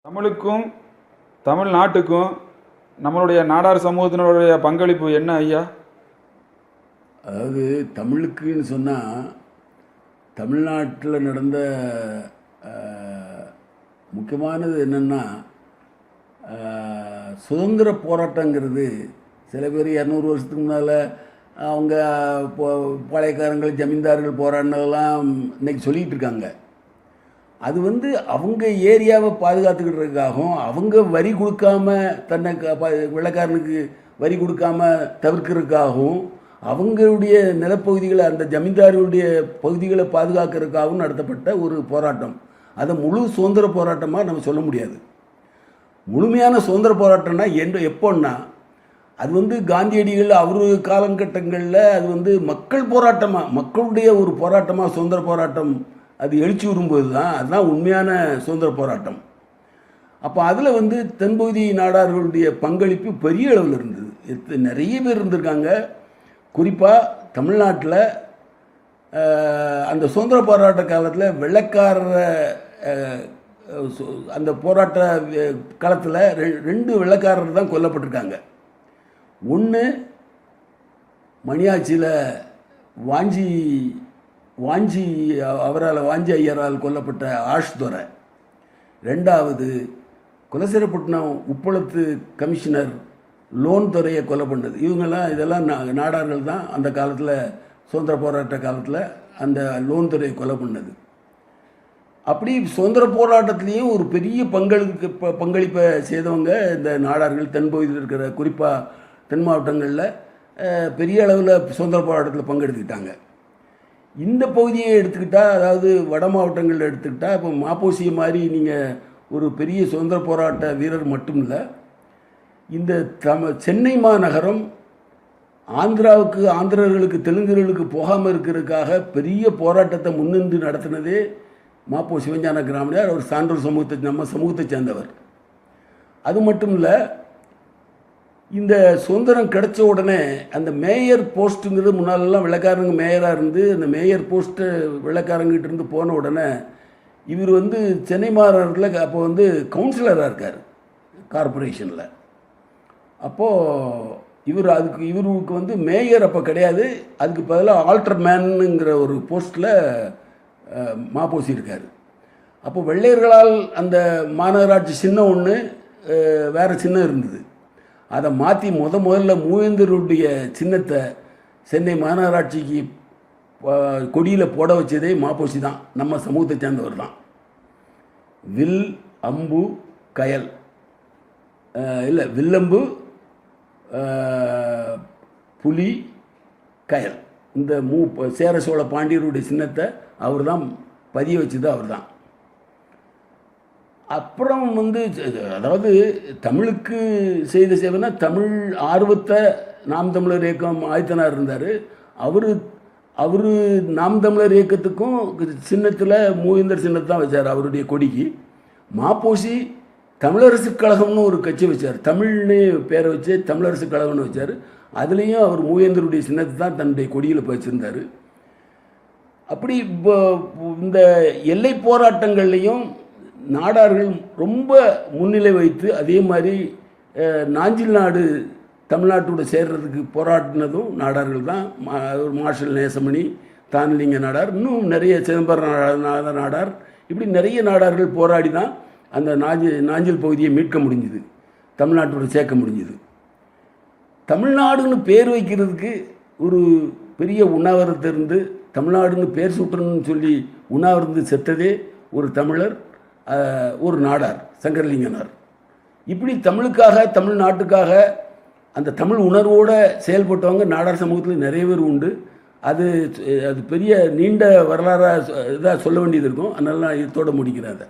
தமிழுக்கும் தமிழ்நாட்டுக்கும் நம்மளுடைய நாடார் சமூகத்தினுடைய பங்களிப்பு என்ன ஐயா? அதாவது தமிழுக்குன்னு சொன்னால் தமிழ்நாட்டில் நடந்த முக்கியமானது என்னென்னா சுதந்திர போராட்டங்கிறது சில பேர் 200 வருஷத்துக்கு முன்னால் அவங்க பாளையக்காரங்கள் ஜமீன்தார்கள் போராடினதெல்லாம் இன்றைக்கி சொல்லிகிட்டு இருக்காங்க. அது அவங்க ஏரியாவை பாதுகாத்துக்கிட்டுறதுக்காகவும் அவங்க வரி கொடுக்காம தன்னை வெள்ளைக்காரனுக்கு வரி கொடுக்காம தவிர்க்கிறதுக்காகவும் அவங்களுடைய நிலப்பகுதிகளை அந்த ஜமீன்தார்களுடைய பகுதிகளை பாதுகாக்கிறதுக்காகவும் நடத்தப்பட்ட ஒரு போராட்டம். அதை முழு சுதந்திர போராட்டமாக நம்ம சொல்ல முடியாது. முழுமையான சுதந்திர போராட்டம்னா எப்போன்னா அது காந்தியடிகள் அவர் காலகட்டங்களில் அது மக்கள் போராட்டமாக மக்களுடைய ஒரு போராட்டமாக சுதந்திர போராட்டம் அது எழுச்சி வரும்போது தான் அதுதான் உண்மையான சுதந்திர போராட்டம். அப்போ அதில் தென்பகுதி நாடார்களுடைய பங்களிப்பு பெரிய அளவில் இருந்தது. நிறைய பேர் இருந்திருக்காங்க. குறிப்பாக தமிழ்நாட்டில் அந்த சுதந்திர போராட்ட காலத்தில் வெள்ளைக்காரர அந்த போராட்ட காலத்தில் 2 வெள்ளைக்காரர் தான் கொல்லப்பட்டிருக்காங்க. ஒன்று மணியாச்சியில் வாஞ்சி வாஞ்சி ஐயரால் கொல்லப்பட்ட ஆஷ்துரை. 2வது குலசேரப்பட்டினம் உப்பளத்து கமிஷனர் லோன் துறையை கொலை பண்ணது. இதெல்லாம் நாடார்கள் தான் அந்த காலத்தில் சுதந்திர போராட்ட காலத்தில் அந்த லோன் துறையை கொலை பண்ணது. அப்படி சுதந்திர போராட்டத்திலையும் ஒரு பெரிய பங்களிப்பை செய்தவங்க இந்த நாடார்கள். தென்பகுதியில் இருக்கிற குறிப்பாக தென் மாவட்டங்களில் பெரிய அளவில் சுதந்திர போராட்டத்தில் பங்கெடுத்துக்கிட்டாங்க. இந்த பகுதியை எடுத்துக்கிட்டால், அதாவது வட மாவட்டங்களில் எடுத்துக்கிட்டால், இப்போ மாப்போசியை மாதிரி நீங்கள் ஒரு பெரிய சுதந்திர போராட்ட வீரர் மட்டும் இல்லை, இந்த சென்னை மாநகரம் ஆந்திரர்களுக்கு தெலுங்கர்களுக்கு போகாமல் இருக்கிறதுக்காக பெரிய போராட்டத்தை முன்னின்று நடத்தினதே மாப்போ சிவஞான கிராமணியார். அவர் சான்றோர் நம்ம சமூகத்தை சேர்ந்தவர். அது மட்டும் இல்லை, இந்த சுதந்திரம் கிடைச்ச உடனே அந்த மேயர் போஸ்ட்டுங்கிறது முன்னாலெல்லாம் வெள்ளைக்காரங்க மேயராக இருந்து அந்த மேயர் போஸ்ட்டு வெள்ளைக்காரங்கிட்ட இருந்து போன உடனே இவர் சென்னை மாநகரத்தில் அப்போ கவுன்சிலராக இருக்கார் கார்பரேஷனில். அப்போது இவருக்கு மேயர் அப்போ கிடையாது. அதுக்கு பதிலாக ஆல்டர் மேனுங்கிற ஒரு போஸ்ட்டில் மாப்போசி இருக்கார். அப்போ வெள்ளையர்களால் அந்த மாநகராட்சி சின்னம் ஒன்று வேறு சின்னம் இருந்தது. அதை மாற்றி முதல்ல மூவேந்தருடைய சின்னத்தை சென்னை மாநகராட்சிக்கு கொடியில் போட வச்சதே மாப்போசி தான். நம்ம சமூகத்தை சேர்ந்தவர் தான். வில் அம்பு கயல் இல்லை வில்லம்பு புலி கயல், இந்த சேர சோழ பாண்டியருடைய சின்னத்தை அவர் தான் பதிய வச்சது அவர் தான். அப்புறம் அதாவது தமிழுக்கு செய்த சேவைனா தமிழ் ஆர்வத்தை நாம் தமிழர் இயக்கம் ஆயத்தனார் இருந்தார். அவர் நாம் தமிழர் இயக்கத்துக்கும் சின்னத்தில் மூவேந்தர் சின்னத்தை தான் வச்சார் அவருடைய கொடிக்கு. மாப்போசி தமிழரசு கழகம்னு ஒரு கட்சி வச்சார். தமிழ்னு பேரை வச்சு தமிழரசு கழகம்னு வச்சார். அதுலேயும் அவர் மூவேந்தருடைய சின்னத்தை தான் தன்னுடைய கொடியில் வச்சுருந்தார். அப்படி இப்போ இந்த எல்லை போராட்டங்கள்லேயும் நாடார்கள் ரொம்ப முன்னிலை வைத்து, அதே மாதிரி நாஞ்சில் நாடு தமிழ்நாட்டோட சேர்றதுக்கு போராடினதும் நாடார்கள் தான். மார்ஷல் நேசமணி, தானலிங்க நாடார், இன்னும் நிறைய சிதம்பரம் நாடார், இப்படி நிறைய நாடார்கள் போராடி தான் அந்த நாஞ்சில் பகுதியை மீட்க முடிஞ்சுது, தமிழ்நாட்டோட சேர்க்க முடிஞ்சுது. தமிழ்நாடுன்னு பேர் வைக்கிறதுக்கு ஒரு பெரிய உண்ணாவிரதம் இருந்து தமிழ்நாடுன்னு பேர் சுட்டணும்னு சொல்லி உண்ணாவிரந்து செத்ததே ஒரு தமிழர், ஒரு நாடார், சங்கரலிங்கனார். இப்படி தமிழுக்காக தமிழ்நாட்டுக்காக அந்த தமிழ் உணர்வோடு செயல்பட்டவங்க நாடார் சமூகத்தில் நிறைய பேர் உண்டு. அது பெரிய நீண்ட வரலாறாக இதாக சொல்ல வேண்டியது இருக்கும். அதனால நான் இதோடு முடிக்கிறேன். அதை